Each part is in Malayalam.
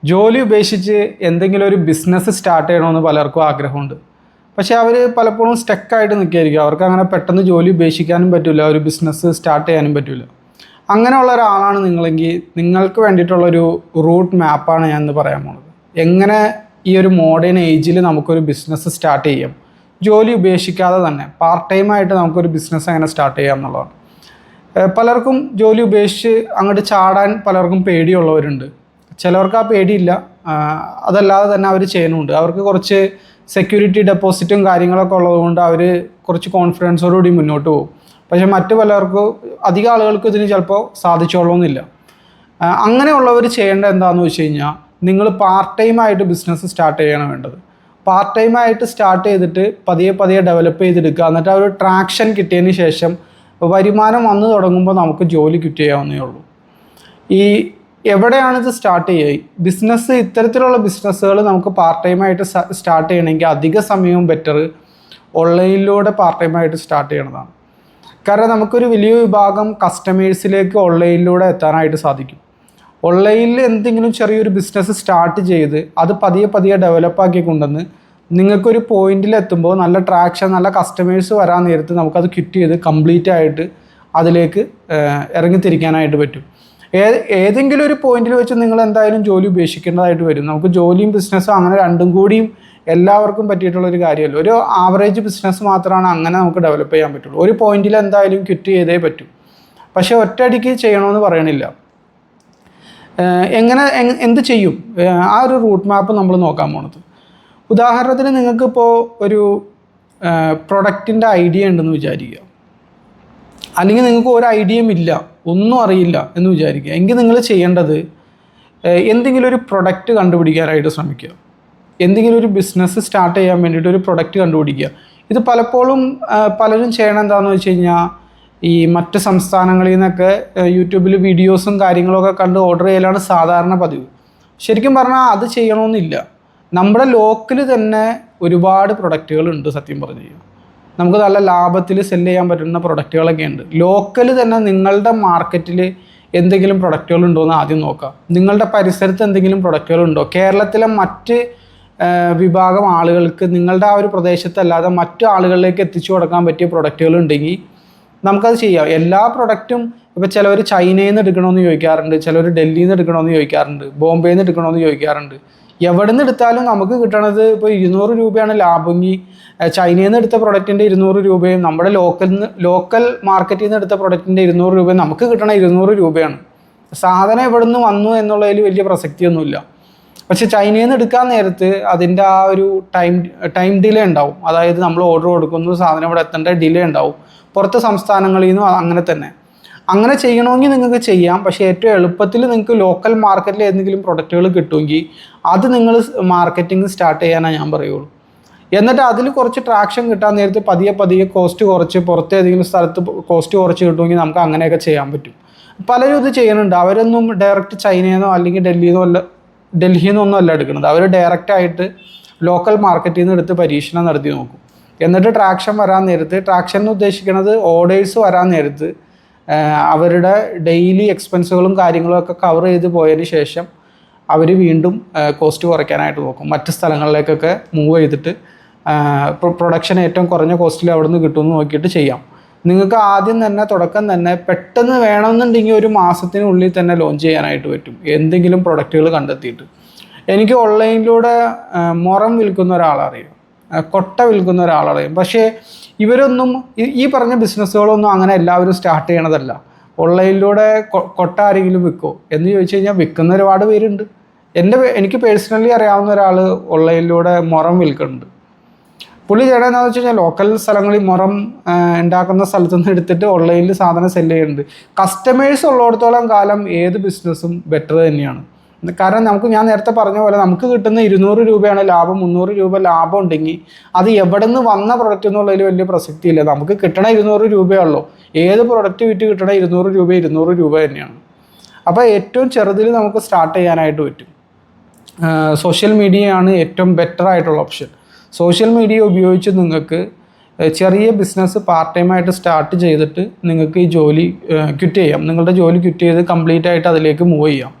ജോലി ഉപേക്ഷിച്ച് എന്തെങ്കിലും ഒരു ബിസിനസ് സ്റ്റാർട്ട് ചെയ്യണമെന്ന് പലർക്കും ആഗ്രഹമുണ്ട്. പക്ഷേ അവർ പലപ്പോഴും സ്റ്റക്കായിട്ട് നിൽക്കുകയായിരിക്കും. അവർക്ക് അങ്ങനെ പെട്ടെന്ന് ജോലി ഉപേക്ഷിക്കാനും പറ്റില്ല, ഒരു ബിസിനസ് സ്റ്റാർട്ട് ചെയ്യാനും പറ്റില്ല. അങ്ങനെയുള്ള ഒരാളാണ് നിങ്ങളെങ്കിൽ നിങ്ങൾക്ക് വേണ്ടിയിട്ടുള്ളൊരു റൂട്ട് മാപ്പാണ് ഞാൻ ഇന്ന് പറയാൻ പോകുന്നത്. എങ്ങനെ ഈ ഒരു മോഡേൺ ഏജിൽ നമുക്കൊരു ബിസിനസ് സ്റ്റാർട്ട് ചെയ്യാം, ജോലി ഉപേക്ഷിക്കാതെ തന്നെ പാർട്ട് ടൈമായിട്ട് നമുക്കൊരു ബിസിനസ് എങ്ങനെ സ്റ്റാർട്ട് ചെയ്യാം എന്നുള്ളതാണ്. പലർക്കും ജോലി ഉപേക്ഷിച്ച് അങ്ങോട്ട് ചാടാൻ പലർക്കും പേടിയുള്ളവരുണ്ട്. ചിലവർക്ക് ആ പേടിയില്ല, അതല്ലാതെ തന്നെ അവർ ചെയ്യുന്നുണ്ട്. അവർക്ക് കുറച്ച് സെക്യൂരിറ്റി ഡെപ്പോസിറ്റും കാര്യങ്ങളൊക്കെ ഉള്ളതുകൊണ്ട് അവർ കുറച്ച് കോൺഫിഡൻസോടുകൂടി മുന്നോട്ട് പോകും. പക്ഷേ മറ്റു പലർക്കും, അധികം ആളുകൾക്ക് ഇതിന് ചിലപ്പോൾ സാധിച്ചോളണമെന്നില്ല. അങ്ങനെയുള്ളവർ ചെയ്യേണ്ടത് എന്താണെന്ന് വെച്ച് കഴിഞ്ഞാൽ, നിങ്ങൾ പാർട്ട് ടൈമായിട്ട് ബിസിനസ് സ്റ്റാർട്ട് ചെയ്യണം വേണ്ടത്. പാർട്ട് ടൈമായിട്ട് സ്റ്റാർട്ട് ചെയ്തിട്ട് പതിയെ പതിയെ ഡെവലപ്പ് ചെയ്തെടുക്കുക. എന്നിട്ട് ആ ഒരു ട്രാക്ഷൻ കിട്ടിയതിന് ശേഷം വരുമാനം വന്നു തുടങ്ങുമ്പോൾ നമുക്ക് ജോലി ക്വിറ്റ് ചെയ്യാവുന്നേ ഉള്ളൂ. എവിടെയാണിത് സ്റ്റാർട്ട് ചെയ്യുക? ബിസിനസ്, ഇത്തരത്തിലുള്ള ബിസിനസ്സുകൾ നമുക്ക് പാർട്ട് ടൈമായിട്ട് സ്റ്റാർട്ട് ചെയ്യണമെങ്കിൽ അധിക സമയവും ബെറ്റർ ഓൺലൈനിലൂടെ പാർട്ട് ടൈമായിട്ട് സ്റ്റാർട്ട് ചെയ്യണതാണ്. കാരണം നമുക്കൊരു വലിയ വിഭാഗം കസ്റ്റമേഴ്സിലേക്ക് ഓൺലൈനിലൂടെ എത്താനായിട്ട് സാധിക്കും. ഓൺലൈനിൽ എന്തെങ്കിലും ചെറിയൊരു ബിസിനസ് സ്റ്റാർട്ട് ചെയ്ത് അത് പതിയെ പതിയെ ഡെവലപ്പാക്കി കൊണ്ടുവന്ന് നിങ്ങൾക്കൊരു പോയിന്റിലെത്തുമ്പോൾ നല്ല ട്രാക്ഷൻ, നല്ല കസ്റ്റമേഴ്സ് വരാൻ നേരത്ത് നമുക്കത് ക്വിറ്റ് ചെയ്ത് കംപ്ലീറ്റ് ആയിട്ട് അതിലേക്ക് ഇറങ്ങിത്തിരിക്കാനായിട്ട് പറ്റും. ഏതെങ്കിലും ഒരു പോയിന്റിൽ വെച്ച് നിങ്ങൾ എന്തായാലും ജോലി ഉപേക്ഷിക്കേണ്ടതായിട്ട് വരും. നമുക്ക് ജോലിയും ബിസിനസ്സും അങ്ങനെ രണ്ടും കൂടിയും എല്ലാവർക്കും പറ്റിയിട്ടുള്ളൊരു കാര്യമല്ല. ഒരു ആവറേജ് ബിസിനസ് മാത്രമാണ് അങ്ങനെ നമുക്ക് ഡെവലപ്പ് ചെയ്യാൻ പറ്റുള്ളൂ. ഒരു പോയിന്റിൽ എന്തായാലും ക്വിറ്റ് ചെയ്തേ പറ്റൂ. പക്ഷേ ഒറ്റയടിക്ക് ചെയ്യണമെന്ന് പറയണില്ല. എന്ത് ചെയ്യും, ആ ഒരു റൂട്ട് മാപ്പ് നമ്മൾ നോക്കാൻ പോണത്. ഉദാഹരണത്തിന് നിങ്ങൾക്കിപ്പോൾ ഒരു പ്രൊഡക്റ്റിൻ്റെ ഐഡിയ ഉണ്ടെന്ന് വിചാരിക്കുക, അല്ലെങ്കിൽ നിങ്ങൾക്ക് ഒരു ഐഡിയയും ഇല്ല, ഒന്നും അറിയില്ല എന്ന് വിചാരിക്കുക. എങ്കിൽ നിങ്ങൾ ചെയ്യേണ്ടത് എന്തെങ്കിലും ഒരു പ്രൊഡക്റ്റ് കണ്ടുപിടിക്കാനായിട്ട് ശ്രമിക്കുക. എന്തെങ്കിലും ഒരു ബിസിനസ് സ്റ്റാർട്ട് ചെയ്യാൻ വേണ്ടിയിട്ട് ഒരു പ്രൊഡക്റ്റ് കണ്ടുപിടിക്കുക. ഇത് പലപ്പോഴും പലരും ചെയ്യണം എന്താണെന്ന് വെച്ച് കഴിഞ്ഞാൽ, ഈ മറ്റ് സംസ്ഥാനങ്ങളിൽ നിന്നൊക്കെ യൂട്യൂബിൽ വീഡിയോസും കാര്യങ്ങളൊക്കെ കണ്ട് ഓർഡർ ചെയ്യലാണ് സാധാരണ പതിവ്. ശരിക്കും പറഞ്ഞാൽ അത് ചെയ്യണമെന്നില്ല. നമ്മുടെ ലോക്കൽ തന്നെ ഒരുപാട് പ്രൊഡക്റ്റുകളുണ്ട്. സത്യം പറഞ്ഞു കഴിഞ്ഞാൽ നമുക്ക് നല്ല ലാഭത്തിൽ സെല്ല് ചെയ്യാൻ പറ്റുന്ന പ്രൊഡക്റ്റുകളൊക്കെ ഉണ്ട്. ലോക്കൽ തന്നെ നിങ്ങളുടെ മാർക്കറ്റിൽ എന്തെങ്കിലും പ്രൊഡക്റ്റുകളുണ്ടോ എന്ന് ആദ്യം നോക്കാം. നിങ്ങളുടെ പരിസരത്ത് എന്തെങ്കിലും പ്രൊഡക്റ്റുകളുണ്ടോ? കേരളത്തിലെ മറ്റ് വിഭാഗം ആളുകൾക്ക് നിങ്ങളുടെ ആ ഒരു പ്രദേശത്തല്ലാതെ മറ്റു ആളുകളിലേക്ക് എത്തിച്ചു കൊടുക്കാൻ പറ്റിയ പ്രൊഡക്റ്റുകൾ ഉണ്ടെങ്കിൽ നമുക്കത് ചെയ്യാം. എല്ലാ പ്രൊഡക്റ്റും ഇപ്പോൾ ചിലവർ ചൈനയിൽ നിന്ന് എടുക്കണമെന്ന് ചോദിക്കാറുണ്ട്, ചിലവർ ഡൽഹിയിൽ നിന്ന് എടുക്കണമെന്ന് ചോദിക്കാറുണ്ട്, ബോംബെയിൽ നിന്ന് എടുക്കണമെന്ന് ചോദിക്കാറുണ്ട്. എവിടെ നിന്ന് എടുത്താലും നമുക്ക് കിട്ടണത് ഇപ്പോൾ 200 രൂപയാണ് ലാഭമെങ്കിൽ ചൈനയിൽ നിന്ന് എടുത്ത പ്രൊഡക്റ്റിൻ്റെ 200 രൂപയും നമ്മുടെ ലോക്കൽ മാർക്കറ്റിൽ നിന്ന് എടുത്ത പ്രൊഡക്റ്റിൻ്റെ 200 രൂപയും നമുക്ക് കിട്ടണ 200 രൂപയാണ്. സാധനം എവിടെ നിന്ന് വന്നു എന്നുള്ളതിൽ വലിയ പ്രസക്തിയൊന്നുമില്ല. പക്ഷേ ചൈനയിൽ നിന്ന് എടുക്കാൻ നേരത്ത് അതിൻ്റെ ആ ഒരു ടൈം ഡിലേ ഉണ്ടാവും. അതായത് നമ്മൾ ഓർഡർ കൊടുക്കുന്നു, സാധനം ഇവിടെ എത്തേണ്ട ഡിലേ ഉണ്ടാവും. പുറത്ത് സംസ്ഥാനങ്ങളിൽ നിന്നും അങ്ങനെ തന്നെ. അങ്ങനെ ചെയ്യണമെങ്കിൽ നിങ്ങൾക്ക് ചെയ്യാം. പക്ഷേ ഏറ്റവും എളുപ്പത്തിൽ നിങ്ങൾക്ക് ലോക്കൽ മാർക്കറ്റിൽ ഏതെങ്കിലും പ്രൊഡക്റ്റുകൾ കിട്ടുമെങ്കിൽ അത് നിങ്ങൾ മാർക്കറ്റിംഗ് സ്റ്റാർട്ട് ചെയ്യാനാണ് ഞാൻ പറയുള്ളൂ. എന്നിട്ട് അതിൽ കുറച്ച് ട്രാക്ഷൻ കിട്ടാൻ നേരത്ത് പതിയെ പതിയെ കോസ്റ്റ് കുറച്ച്, പുറത്ത് ഏതെങ്കിലും സ്ഥലത്ത് കോസ്റ്റ് കുറച്ച് കിട്ടുമെങ്കിൽ നമുക്ക് അങ്ങനെയൊക്കെ ചെയ്യാൻ പറ്റും. പലരും ഇത് ചെയ്യുന്നുണ്ട്. അവരൊന്നും ഡയറക്റ്റ് ചൈനയിൽ നിന്നോ അല്ലെങ്കിൽ ഡൽഹിയിൽ നിന്നൊന്നും അല്ല എടുക്കുന്നത്. അവർ ഡയറക്റ്റായിട്ട് ലോക്കൽ മാർക്കറ്റിൽ നിന്ന് എടുത്ത് പരീക്ഷണം നടത്തി നോക്കും. എന്നിട്ട് ട്രാക്ഷൻ വരാൻ നേരത്ത്, ട്രാക്ഷൻ എന്ന് ഉദ്ദേശിക്കുന്നത് ഓർഡേഴ്സ് വരാൻ നേരത്ത് അവരുടെ ഡെയിലി എക്സ്പെൻസുകളും കാര്യങ്ങളും ഒക്കെ കവർ ചെയ്ത് പോയതിന് ശേഷം അവർ വീണ്ടും കോസ്റ്റ് കുറയ്ക്കാനായിട്ട് നോക്കും. മറ്റ് സ്ഥലങ്ങളിലേക്കൊക്കെ മൂവ് ചെയ്തിട്ട് പ്രൊഡക്ഷൻ ഏറ്റവും കുറഞ്ഞ കോസ്റ്റിൽ അവിടെ നിന്ന് കിട്ടുമെന്ന് നോക്കിയിട്ട് ചെയ്യാം. നിങ്ങൾക്ക് ആദ്യം തന്നെ, തുടക്കം തന്നെ പെട്ടെന്ന് വേണമെന്നുണ്ടെങ്കിൽ ഒരു മാസത്തിനുള്ളിൽ തന്നെ ലോഞ്ച് ചെയ്യാനായിട്ട് പറ്റും എന്തെങ്കിലും പ്രൊഡക്റ്റുകൾ കണ്ടെത്തിയിട്ട്. എനിക്ക് ഓൺലൈനിലൂടെ മുറം വിൽക്കുന്ന ഒരാളറിയാം, കൊട്ട വിൽക്കുന്ന ഒരാളറിയാം. പക്ഷേ ഇവരൊന്നും ഈ പറഞ്ഞ ബിസിനസ്സുകളൊന്നും അങ്ങനെ എല്ലാവരും സ്റ്റാർട്ട് ചെയ്യണതല്ല. ഓൺലൈനിലൂടെ കൊട്ട ആരെങ്കിലും വിൽക്കുമോ എന്ന് ചോദിച്ചു കഴിഞ്ഞാൽ വിൽക്കുന്ന ഒരുപാട് പേരുണ്ട്. എനിക്ക് പേഴ്സണലി അറിയാവുന്ന ഒരാൾ ഓൺലൈനിലൂടെ മുറം വിൽക്കുന്നുണ്ട്. പുള്ളി ചെയ്യണമെന്ന് വെച്ച് കഴിഞ്ഞാൽ ലോക്കൽ സ്ഥലങ്ങളിൽ മുറം ഉണ്ടാക്കുന്ന സ്ഥലത്തു നിന്ന് എടുത്തിട്ട് ഓൺലൈനിൽ സാധനം സെല്ല് ചെയ്യുന്നുണ്ട്. കസ്റ്റമേഴ്സ് ഉള്ളിടത്തോളം കാലം ഏത് ബിസിനസ്സും ബെറ്റർ തന്നെയാണ്. കാരണം ഞാൻ നേരത്തെ പറഞ്ഞ പോലെ നമുക്ക് കിട്ടുന്ന 200 രൂപയാണ് ലാഭം, 300 രൂപ ലാഭം ഉണ്ടെങ്കിൽ അത് എവിടെ നിന്ന് വന്ന പ്രൊഡക്റ്റ് എന്നുള്ളതിൽ വലിയ പ്രസക്തിയില്ല. നമുക്ക് കിട്ടണ 200 രൂപയുള്ളൂ. ഏത് പ്രൊഡക്റ്റ് വിറ്റ് കിട്ടണ 200 രൂപ തന്നെയാണ്. അപ്പോൾ ഏറ്റവും ചെറുതിൽ നമുക്ക് സ്റ്റാർട്ട് ചെയ്യാനായിട്ട് പറ്റും. സോഷ്യൽ മീഡിയയാണ് ഏറ്റവും ബെറ്റർ ആയിട്ടുള്ള ഓപ്ഷൻ. സോഷ്യൽ മീഡിയ ഉപയോഗിച്ച് നിങ്ങൾക്ക് ചെറിയ ബിസിനസ് പാർട്ട് ടൈമായിട്ട് സ്റ്റാർട്ട് ചെയ്തിട്ട് നിങ്ങൾക്ക് ഈ ജോലി ക്വിറ്റ് ചെയ്യാം. നിങ്ങളുടെ ജോലി ക്വിറ്റ് ചെയ്ത് കംപ്ലീറ്റ് ആയിട്ട് അതിലേക്ക് മൂവ് ചെയ്യാം.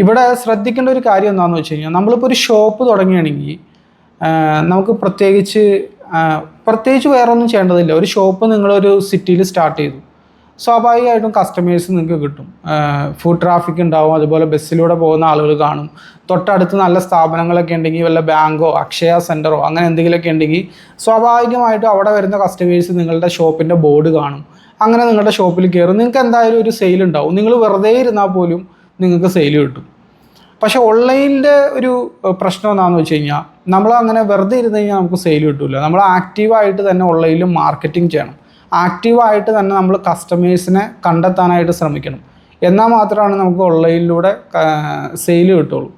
ഇവിടെ ശ്രദ്ധിക്കേണ്ട ഒരു കാര്യം എന്താണെന്ന് വെച്ച് കഴിഞ്ഞാൽ, നമ്മളിപ്പോൾ ഒരു ഷോപ്പ് തുടങ്ങുകയാണെങ്കിൽ നമുക്ക് പ്രത്യേകിച്ച് വേറെ ഒന്നും ചെയ്യേണ്ടതില്ല. ഒരു ഷോപ്പ് നിങ്ങളൊരു സിറ്റിയിൽ സ്റ്റാർട്ട് ചെയ്തു, സ്വാഭാവികമായിട്ടും കസ്റ്റമേഴ്സ് നിങ്ങൾക്ക് കിട്ടും. ഫുഡ് ട്രാഫിക് ഉണ്ടാവും, അതുപോലെ ബസ്സിലൂടെ പോകുന്ന ആളുകൾ കാണും. തൊട്ടടുത്ത് നല്ല സ്ഥാപനങ്ങളൊക്കെ ഉണ്ടെങ്കിൽ, വല്ല ബാങ്കോ അക്ഷയ സെൻറ്ററോ അങ്ങനെ എന്തെങ്കിലുമൊക്കെ ഉണ്ടെങ്കിൽ സ്വാഭാവികമായിട്ടും അവിടെ വരുന്ന കസ്റ്റമേഴ്സ് നിങ്ങളുടെ ഷോപ്പിൻ്റെ ബോർഡ് കാണും. അങ്ങനെ നിങ്ങളുടെ ഷോപ്പിൽ കയറും, നിങ്ങൾക്ക് എന്തായാലും ഒരു സെയിൽ ഉണ്ടാവും. നിങ്ങൾ വെറുതെ ഇരുന്നാൽ പോലും നിങ്ങൾക്ക് സെയിൽ കിട്ടും. പക്ഷെ ഓൺലൈനിൻ്റെ ഒരു പ്രശ്നം എന്താണെന്ന് വെച്ച് കഴിഞ്ഞാൽ, നമ്മൾ അങ്ങനെ വെറുതെ ഇരുന്ന് കഴിഞ്ഞാൽ നമുക്ക് സെയിൽ കിട്ടില്ല. നമ്മൾ ആക്റ്റീവായിട്ട് തന്നെ ഓൺലൈനിൽ മാർക്കറ്റിംഗ് ചെയ്യണം. ആക്റ്റീവായിട്ട് തന്നെ നമ്മൾ കസ്റ്റമേഴ്സിനെ കണ്ടെത്താനായിട്ട് ശ്രമിക്കണം. എന്നാൽ മാത്രമാണ് നമുക്ക് ഓൺലൈനിലൂടെ സെയിൽ കിട്ടുള്ളൂ.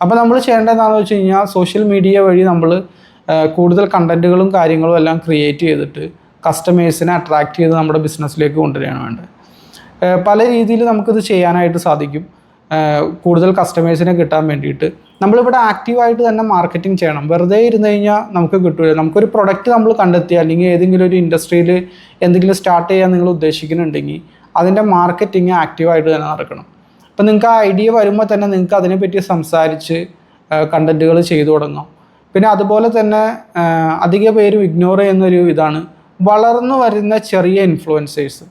അപ്പോൾ നമ്മൾ ചെയ്യേണ്ടത് എന്താണെന്ന് വെച്ച് കഴിഞ്ഞാൽ, സോഷ്യൽ മീഡിയ വഴി നമ്മൾ കൂടുതൽ കണ്ടൻറ്റുകളും കാര്യങ്ങളും എല്ലാം ക്രിയേറ്റ് ചെയ്തിട്ട് കസ്റ്റമേഴ്സിനെ അട്രാക്റ്റ് ചെയ്ത് നമ്മുടെ ബിസിനസ്സിലേക്ക് കൊണ്ടുവരികയാണ് വേണ്ടത്. പല രീതിയിൽ നമുക്കിത് ചെയ്യാനായിട്ട് സാധിക്കും. കൂടുതൽ കസ്റ്റമേഴ്സിനെ കിട്ടാൻ വേണ്ടിയിട്ട് നമ്മളിവിടെ ആക്റ്റീവായിട്ട് തന്നെ മാർക്കറ്റിംഗ് ചെയ്യണം. വെറുതെ ഇരുന്ന് കഴിഞ്ഞാൽ നമുക്ക് കിട്ടില്ല. നമുക്കൊരു പ്രൊഡക്റ്റ് നമ്മൾ കണ്ടെത്തി, അല്ലെങ്കിൽ ഏതെങ്കിലും ഒരു ഇൻഡസ്ട്രിയിൽ എന്തെങ്കിലും സ്റ്റാർട്ട് ചെയ്യാൻ നിങ്ങൾ ഉദ്ദേശിക്കുന്നുണ്ടെങ്കിൽ അതിൻ്റെ മാർക്കറ്റിംഗ് ആക്റ്റീവായിട്ട് തന്നെ നടക്കണം. അപ്പോൾ നിങ്ങൾക്ക് ആ ഐഡിയ വരുമ്പോൾ തന്നെ നിങ്ങൾക്ക് അതിനെപ്പറ്റി സംസാരിച്ച് കണ്ടൻറ്റുകൾ ചെയ്തു തുടങ്ങാം. പിന്നെ അതുപോലെ തന്നെ അധിക പേരും ഇഗ്നോർ ചെയ്യുന്നൊരു ഇതാണ് വളർന്നു വരുന്ന ചെറിയ ഇൻഫ്ലുവൻസേഴ്സ്.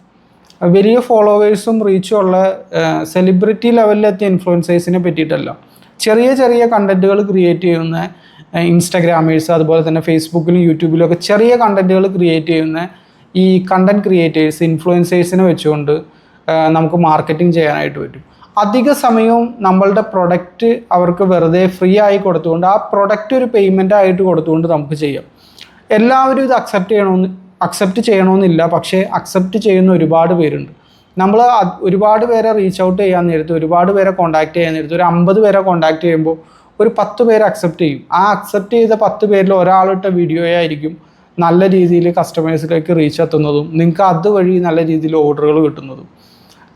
വലിയ ഫോളോവേഴ്സും റീച്ചും ഉള്ള സെലിബ്രിറ്റി ലെവലിലെത്തിയ ഇൻഫ്ലുവൻസേഴ്സിനെ പറ്റിയിട്ടല്ല, ചെറിയ ചെറിയ കണ്ടൻറ്റുകൾ ക്രിയേറ്റ് ചെയ്യുന്ന ഇൻസ്റ്റാഗ്രാമേഴ്സ്, അതുപോലെ തന്നെ ഫേസ്ബുക്കിലും യൂട്യൂബിലും ഒക്കെ ചെറിയ കണ്ടൻറ്റുകൾ ക്രിയേറ്റ് ചെയ്യുന്ന ഈ കണ്ടൻറ് ക്രിയേറ്റേഴ്സ്, ഇൻഫ്ലുവൻസേഴ്സിനെ വെച്ചുകൊണ്ട് നമുക്ക് മാർക്കറ്റിംഗ് ചെയ്യാനായിട്ട് പറ്റും. അധിക സമയവും നമ്മളുടെ പ്രൊഡക്റ്റ് അവർക്ക് വെറുതെ ഫ്രീ ആയി കൊടുത്തുകൊണ്ട്, ആ പ്രൊഡക്റ്റ് ഒരു പേയ്മെൻ്റ് ആയിട്ട് കൊടുത്തുകൊണ്ട് നമുക്ക് ചെയ്യാം. എല്ലാവരും ഇത് അക്സെപ്റ്റ് ചെയ്യണമെന്നില്ല, പക്ഷേ അക്സെപ്റ്റ് ചെയ്യുന്ന ഒരുപാട് പേരുണ്ട്. നമ്മൾ ഒരുപാട് പേരെ റീച്ച് ഔട്ട് ചെയ്യാൻ നേരത്ത്, ഒരുപാട് പേരെ കോൺടാക്ട് ചെയ്യാൻ നേരത്ത്, ഒരു 50 പേരെ കോൺടാക്ട് ചെയ്യുമ്പോൾ ഒരു 10 പേര് അക്സെപ്റ്റ് ചെയ്യും. ആ അക്സെപ്റ്റ് ചെയ്ത 10 പേരിൽ ഒരാളിട്ട വീഡിയോയായിരിക്കും നല്ല രീതിയിൽ കസ്റ്റമേഴ്സിലേക്ക് റീച്ച് എത്തുന്നതും നിങ്ങൾക്ക് അതുവഴി നല്ല രീതിയിൽ ഓർഡറുകൾ കിട്ടുന്നതും.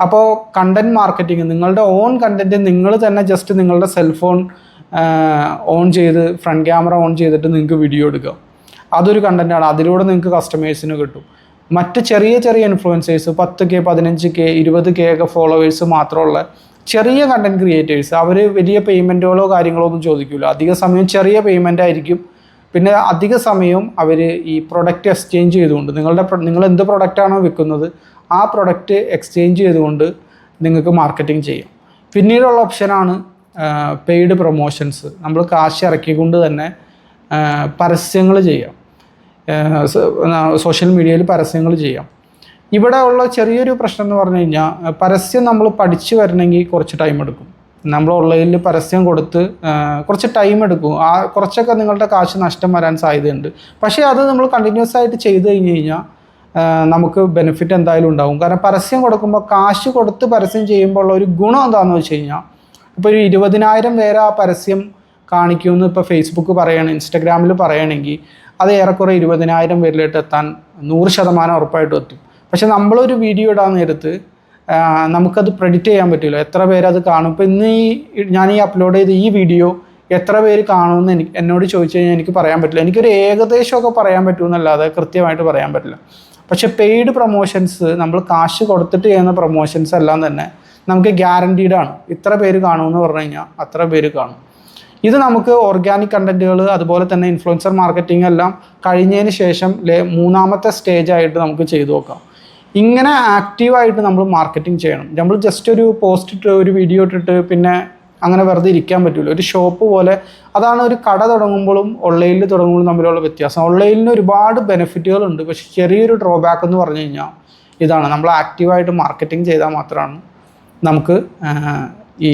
അപ്പോൾ കണ്ടൻറ് മാർക്കറ്റിംഗ്, നിങ്ങളുടെ ഓൺ കണ്ടൻറ്റ് നിങ്ങൾ തന്നെ ജസ്റ്റ് നിങ്ങളുടെ സെൽഫോൺ ഓൺ ചെയ്ത് ഫ്രണ്ട് ക്യാമറ ഓൺ ചെയ്തിട്ട് നിങ്ങൾക്ക് വീഡിയോ എടുക്കാം. അതൊരു കണ്ടൻറ്റാണ്. അതിലൂടെ നിങ്ങൾക്ക് കസ്റ്റമേഴ്സിന് കിട്ടും. മറ്റ് ചെറിയ ചെറിയ ഇൻഫ്ലുവൻസേഴ്സ് 10K 15K 20K ഒക്കെ ഫോളോവേഴ്സ് മാത്രമുള്ള ചെറിയ കണ്ടൻറ് ക്രിയേറ്റേഴ്സ്, അവർ വലിയ പേയ്മെൻറ്റുകളോ കാര്യങ്ങളോ ഒന്നും ചോദിക്കില്ല. അധിക സമയം ചെറിയ പേയ്മെൻ്റ് ആയിരിക്കും. പിന്നെ അധിക സമയവും അവർ ഈ പ്രൊഡക്റ്റ് എക്സ്ചേഞ്ച് ചെയ്തുകൊണ്ട്, നിങ്ങൾ എന്ത് പ്രൊഡക്റ്റാണോ വിൽക്കുന്നത് ആ പ്രൊഡക്റ്റ് എക്സ്ചേഞ്ച് ചെയ്തുകൊണ്ട് നിങ്ങൾക്ക് മാർക്കറ്റിംഗ് ചെയ്യാം. പിന്നീടുള്ള ഓപ്ഷനാണ് പെയ്ഡ് പ്രൊമോഷൻസ്. നമ്മൾ കാശ് ഇറക്കിക്കൊണ്ട് തന്നെ പരസ്യങ്ങൾ ചെയ്യാം, സോഷ്യൽ മീഡിയയിൽ പരസ്യങ്ങൾ ചെയ്യാം. ഇവിടെ ഉള്ള ചെറിയൊരു പ്രശ്നം എന്ന് പറഞ്ഞു കഴിഞ്ഞാൽ, പരസ്യം നമ്മൾ പഠിച്ചു വരണമെങ്കിൽ കുറച്ച് ടൈം എടുക്കും. നമ്മൾ ഓൺലൈനിൽ പരസ്യം കൊടുത്ത് കുറച്ച് ടൈം എടുക്കും. കുറച്ചൊക്കെ നിങ്ങളുടെ കാശ് നഷ്ടം വരാൻ സാധ്യതയുണ്ട്. പക്ഷേ അത് നമ്മൾ കണ്ടിന്യൂസ് ആയിട്ട് ചെയ്ത് കഴിഞ്ഞാൽ നമുക്ക് ബെനിഫിറ്റ് എന്തായാലും ഉണ്ടാകും. കാരണം പരസ്യം കൊടുക്കുമ്പോൾ, കാശ് കൊടുത്ത് പരസ്യം ചെയ്യുമ്പോൾ ഉള്ള ഒരു ഗുണം എന്താണെന്ന് വെച്ച് കഴിഞ്ഞാൽ, ഇപ്പോൾ ഒരു 20,000 പേര് ആ പരസ്യം കാണിക്കുമെന്ന് ഇപ്പോൾ ഫേസ്ബുക്ക് പറയണം, ഇൻസ്റ്റഗ്രാമിൽ പറയണമെങ്കിൽ അത് ഏറെക്കുറെ 20,000 പേരിലോട്ട് എത്താൻ 100% ഉറപ്പായിട്ടും എത്തും. പക്ഷെ നമ്മളൊരു വീഡിയോ ഇടാൻ നേരത്ത് നമുക്കത് പ്രെഡിക്റ്റ് ചെയ്യാൻ പറ്റില്ല എത്ര പേരത് കാണും. ഇപ്പോൾ ഇന്ന് ഞാൻ അപ്ലോഡ് ചെയ്ത ഈ വീഡിയോ എത്ര പേര് കാണുമെന്ന് എന്നോട് ചോദിച്ചു കഴിഞ്ഞാൽ എനിക്ക് പറയാൻ പറ്റില്ല. എനിക്കൊരു ഏകദേശമൊക്കെ പറയാൻ പറ്റുമെന്നല്ലാതെ കൃത്യമായിട്ട് പറയാൻ പറ്റില്ല. പക്ഷേ പെയ്ഡ് പ്രൊമോഷൻസ്, നമ്മൾ കാശ് കൊടുത്തിട്ട് ചെയ്യുന്ന പ്രൊമോഷൻസ് എല്ലാം തന്നെ നമുക്ക് ഗ്യാരണ്ടീഡാണ്. ഇത്ര പേര് കാണുമെന്ന് പറഞ്ഞു കഴിഞ്ഞാൽ അത്ര പേര് കാണും. ഇത് നമുക്ക് ഓർഗാനിക് കണ്ടൻറ്റുകൾ, അതുപോലെ തന്നെ ഇൻഫ്ലുവൻസർ മാർക്കറ്റിംഗ് എല്ലാം കഴിഞ്ഞതിന് ശേഷം മൂന്നാമത്തെ സ്റ്റേജായിട്ട് നമുക്ക് ചെയ്തു നോക്കാം. ഇങ്ങനെ ആക്റ്റീവായിട്ട് നമ്മൾ മാർക്കറ്റിംഗ് ചെയ്യണം. നമ്മൾ ജസ്റ്റ് ഒരു പോസ്റ്റ് ഇട്ട് ഒരു വീഡിയോ ഇട്ടിട്ട് പിന്നെ അങ്ങനെ വെറുതെ ഇരിക്കാൻ പറ്റില്ല. ഒരു ഷോപ്പ് പോലെ, അതാണ് ഒരു കട തുടങ്ങുമ്പോഴും ഓൺലൈനിൽ തുടങ്ങുമ്പോഴും തമ്മിലുള്ള വ്യത്യാസം. ഓൺലൈനിന് ഒരുപാട് ബെനിഫിറ്റുകളുണ്ട്, പക്ഷേ ചെറിയൊരു ഡ്രോബാക്ക് എന്ന് പറഞ്ഞു കഴിഞ്ഞാൽ ഇതാണ്, നമ്മൾ ആക്റ്റീവായിട്ട് മാർക്കറ്റിംഗ് ചെയ്താൽ മാത്രമാണ് നമുക്ക് ഈ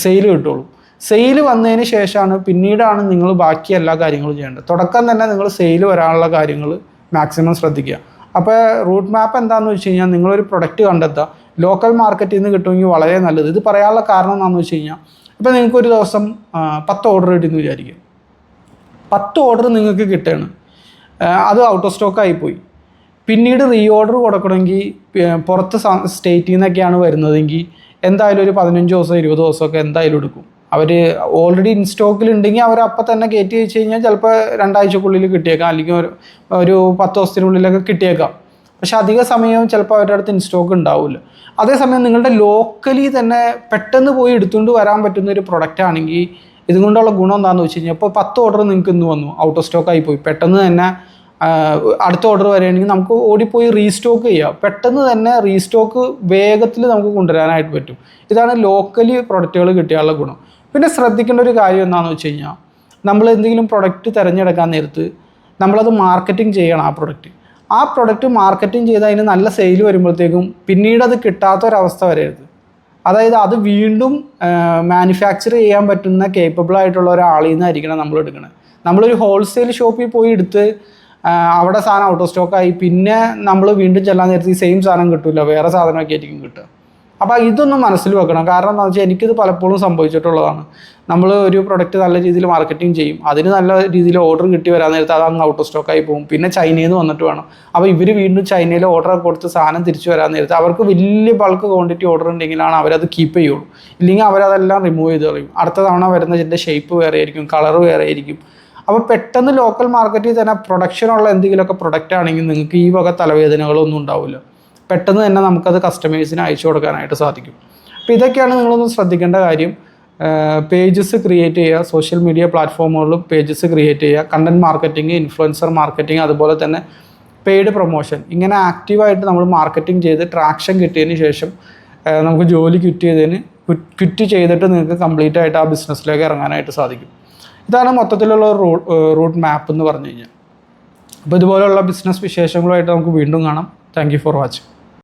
സെയിൽ കിട്ടുള്ളൂ. സെയിൽ വന്നതിന് ശേഷമാണ് പിന്നീടാണ് നിങ്ങൾ ബാക്കി എല്ലാ കാര്യങ്ങളും ചെയ്യേണ്ടത്. തുടക്കം തന്നെ നിങ്ങൾ സെയിൽ വരാനുള്ള കാര്യങ്ങൾ മാക്സിമം ശ്രദ്ധിക്കുക. അപ്പോൾ റൂട്ട് മാപ്പ് എന്താണെന്ന് വെച്ച് കഴിഞ്ഞാൽ, നിങ്ങളൊരു പ്രൊഡക്റ്റ് കണ്ടെത്തുക, ലോക്കൽ മാർക്കറ്റിൽ നിന്ന് കിട്ടുമെങ്കിൽ വളരെ നല്ലത്. ഇത് പറയാനുള്ള കാരണം എന്താണെന്ന് വെച്ച് കഴിഞ്ഞാൽ, ഇപ്പോൾ നിങ്ങൾക്കൊരു ദിവസം 10 ഓർഡർ കിട്ടിയെന്ന് വിചാരിക്കുക. 10 ഓർഡർ നിങ്ങൾക്ക് കിട്ടുകയാണ്, അത് ഔട്ട് ഓഫ് സ്റ്റോക്ക് ആയിപ്പോയി. പിന്നീട് റീ ഓർഡർ കൊടുക്കണമെങ്കിൽ പുറത്ത് സ്റ്റേറ്റിൽ നിന്നൊക്കെയാണ് വരുന്നതെങ്കിൽ എന്തായാലും ഒരു 15 ദിവസം 20 ദിവസമൊക്കെ എന്തായാലും എടുക്കും. അവർ ഓൾറെഡി ഇൻ സ്റ്റോക്കിലുണ്ടെങ്കിൽ അവർ അപ്പം തന്നെ കയറ്റി വെച്ച് കഴിഞ്ഞാൽ ചിലപ്പോൾ 2 ആഴ്ചക്കുള്ളിൽ കിട്ടിയേക്കാം, അല്ലെങ്കിൽ ഒരു 10 ദിവസത്തിനുള്ളിലൊക്കെ കിട്ടിയേക്കാം. പക്ഷെ അധിക സമയവും ചിലപ്പോൾ അവരുടെ അടുത്ത് ഇൻസ്റ്റോക്ക് ഉണ്ടാവില്ല. അതേസമയം നിങ്ങളുടെ ലോക്കലി തന്നെ പെട്ടെന്ന് പോയി എടുത്തുകൊണ്ട് വരാൻ പറ്റുന്ന ഒരു പ്രൊഡക്റ്റ് ആണെങ്കിൽ ഇതുകൊണ്ടുള്ള ഗുണം എന്താണെന്ന് വെച്ച് കഴിഞ്ഞാൽ ഇപ്പോൾ 10 ഓർഡർ നിങ്ങൾക്ക് ഇന്ന് വന്നു, ഔട്ട് ഓഫ് സ്റ്റോക്ക് ആയി പോയി, പെട്ടെന്ന് തന്നെ അടുത്ത ഓർഡർ വരികയാണെങ്കിൽ നമുക്ക് ഓടിപ്പോയി റീസ്റ്റോക്ക് ചെയ്യാം, പെട്ടെന്ന് തന്നെ റീസ്റ്റോക്ക് വേഗത്തിൽ നമുക്ക് കൊണ്ടുവരാനായിട്ട് പറ്റും. ഇതാണ് ലോക്കലി പ്രൊഡക്റ്റുകൾ കിട്ടിയാലുള്ള ഗുണം. പിന്നെ ശ്രദ്ധിക്കേണ്ട ഒരു കാര്യം എന്താണെന്ന് വെച്ച് കഴിഞ്ഞാൽ നമ്മൾ എന്തെങ്കിലും പ്രൊഡക്റ്റ് തിരഞ്ഞെടുക്കാൻ നേരത്ത് നമ്മളത് മാർക്കറ്റിംഗ് ചെയ്യണം. ആ പ്രൊഡക്റ്റ് മാർക്കറ്റിംഗ് ചെയ്ത് അതിന് നല്ല സെയിൽ വരുമ്പോഴത്തേക്കും പിന്നീട് അത് കിട്ടാത്തൊരവസ്ഥ വരരുത്. അതായത് അത് വീണ്ടും മാനുഫാക്ചർ ചെയ്യാൻ പറ്റുന്ന കേപ്പബിൾ ആയിട്ടുള്ള ഒരാളിൽ നിന്നായിരിക്കണം നമ്മൾ എടുക്കുന്നത്. നമ്മളൊരു ഹോൾസെയിൽ ഷോപ്പിൽ പോയി എടുത്ത് അവിടെ സാധനം ഔട്ട് ഓഫ് സ്റ്റോക്കായി പിന്നെ നമ്മൾ വീണ്ടും ചെല്ലാൻ നേരത്തെ ഈ സെയിം സാധനം കിട്ടില്ല, വേറെ സാധനമൊക്കെ ആയിരിക്കും കിട്ടുക. അപ്പോൾ ഇതൊന്നും മനസ്സിൽ വെക്കണം. കാരണം എന്താണെന്ന് വെച്ചാൽ എനിക്കിത് പലപ്പോഴും സംഭവിച്ചിട്ടുള്ളതാണ്. നമ്മൾ ഒരു പ്രൊഡക്റ്റ് നല്ല രീതിയിൽ മാർക്കറ്റിംഗ് ചെയ്യും, അതിന് നല്ല രീതിയിൽ ഓർഡർ കിട്ടി വരാൻ നേരത്തെ അത് അങ്ങ് ഔട്ട് ഓഫ് സ്റ്റോക്കായി പോകും, പിന്നെ ചൈനയിൽ നിന്ന് വന്നിട്ട് വേണം. അപ്പോൾ ഇവർ വീണ്ടും ചൈനയിൽ ഓർഡർ കൊടുത്ത് സാധനം തിരിച്ചു വരാൻ നേരത്തെ അവർക്ക് വലിയ ബൾക്ക് ക്വാണ്ടിറ്റി ഓർഡർ ഉണ്ടെങ്കിലാണ് അവരത് കീപ്പ് ചെയ്യുള്ളൂ. ഇല്ലെങ്കിൽ അവരതെല്ലാം റിമൂവ് ചെയ്ത് കളയും. അടുത്ത തവണ വരുന്നതിൻ്റെ ഷേപ്പ് വേറെ ആയിരിക്കും, കളർ വേറെ ആയിരിക്കും. അപ്പോൾ പെട്ടെന്ന് ലോക്കൽ മാർക്കറ്റിൽ തന്നെ പ്രൊഡക്ഷനുള്ള എന്തെങ്കിലുമൊക്കെ പ്രൊഡക്റ്റ് ആണെങ്കിൽ നിങ്ങൾക്ക് ഈ വക തലവേദനകളൊന്നും ഉണ്ടാവില്ല. പെട്ടെന്ന് തന്നെ നമുക്കത് കസ്റ്റമേഴ്സിന് അയച്ചു കൊടുക്കാനായിട്ട് സാധിക്കും. അപ്പോൾ ഇതൊക്കെയാണ് നിങ്ങളൊന്ന് ശ്രദ്ധിക്കേണ്ട കാര്യം. പേജസ് ക്രിയേറ്റ് ചെയ്യുക, സോഷ്യൽ മീഡിയ പ്ലാറ്റ്ഫോമുകളിൽ പേജസ് ക്രിയേറ്റ് ചെയ്യുക, കണ്ടൻറ് മാർക്കറ്റിംഗ്, ഇൻഫ്ലുവൻസർ മാർക്കറ്റിംഗ്, അതുപോലെ തന്നെ പെയ്ഡ് പ്രൊമോഷൻ, ഇങ്ങനെ ആക്റ്റീവായിട്ട് നമ്മൾ മാർക്കറ്റിംഗ് ചെയ്ത് ട്രാക്ഷൻ കിട്ടിയതിന് ശേഷം നമുക്ക് ജോലി ക്വിറ്റ് ചെയ്തിട്ട് നിങ്ങൾക്ക് കംപ്ലീറ്റ് ആയിട്ട് ആ ബിസിനസ്സിലേക്ക് ഇറങ്ങാനായിട്ട് സാധിക്കും. ഇതാണ് മൊത്തത്തിലുള്ള റൂട്ട് മാപ്പ് എന്ന് പറഞ്ഞു കഴിഞ്ഞാൽ. അപ്പോൾ ഇതുപോലെയുള്ള ബിസിനസ് വിശേഷങ്ങളുമായിട്ട് നമുക്ക് വീണ്ടും കാണാം. Thank you for watching.